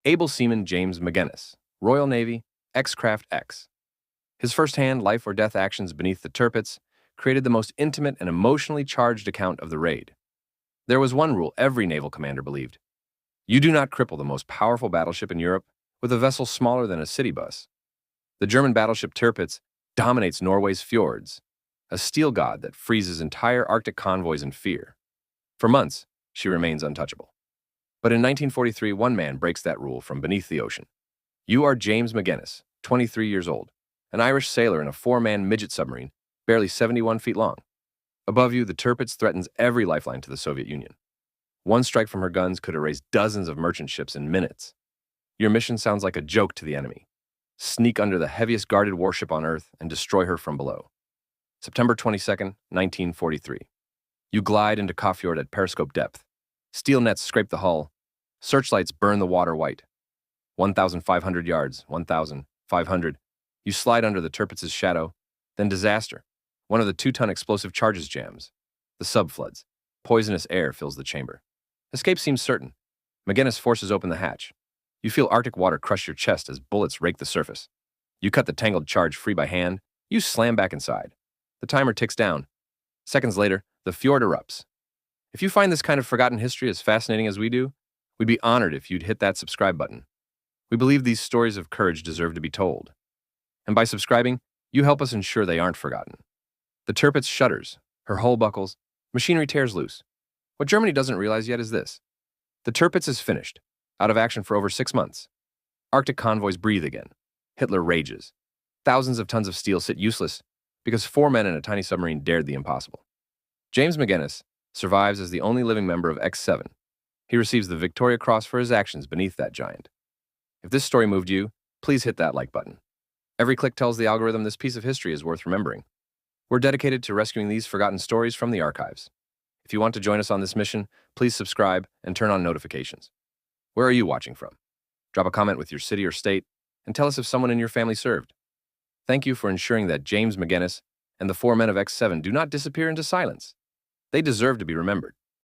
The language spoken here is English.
Able Seaman James Magennis, Royal Navy, X-Craft X. His first-hand life-or-death actions beneath the Tirpitz created the most intimate and emotionally charged account of the raid. There was one rule every naval commander believed. You do not cripple the most powerful battleship in Europe with a vessel smaller than a city bus. The German battleship Tirpitz dominates Norway's fjords, a steel god that freezes entire Arctic convoys in fear. For months, she remains untouchable. But in 1943, one man breaks that rule from beneath the ocean. You are James Magennis, 23 years old, an Irish sailor in a four-man Midget submarine, barely 71 feet long. Above you, the Tirpitz threatens every lifeline to the Soviet Union. One strike from her guns could erase dozens of merchant ships in minutes. Your mission sounds like a joke to the enemy. Sneak under the heaviest guarded warship on Earth and destroy her from below. September 22, 1943. You glide into Fjord at periscope depth. Steel nets scrape the hull. Searchlights burn the water white. 1,500 yards, 1,500. You slide under the Tirpitz's shadow. Then disaster. One of the 2-ton explosive charges jams. The sub floods. Poisonous air fills the chamber. Escape seems certain. Magennis forces open the hatch. You feel Arctic water crush your chest as bullets rake the surface. You cut the tangled charge free by hand. You slam back inside. The timer ticks down. Seconds later, the fjord erupts. If you find this kind of forgotten history as fascinating as we do, we'd be honored if you'd hit that subscribe button. We believe these stories of courage deserve to be told. And by subscribing, you help us ensure they aren't forgotten. The Tirpitz shudders, her hull buckles, machinery tears loose. What Germany doesn't realize yet is this. The Tirpitz is finished, out of action for over 6 months. Arctic convoys breathe again. Hitler rages. Thousands of tons of steel sit useless because 4 men in a tiny submarine dared the impossible. James Magennis survives as the only living member of X7. He receives the Victoria Cross for his actions beneath that giant. If this story moved you, please hit that like button. Every click tells the algorithm this piece of history is worth remembering. We're dedicated to rescuing these forgotten stories from the archives. If you want to join us on this mission, please subscribe and turn on notifications. Where are you watching from? Drop a comment with your city or state and tell us if someone in your family served. Thank you for ensuring that James Magennis and the 4 men of X7 do not disappear into silence. They deserve to be remembered.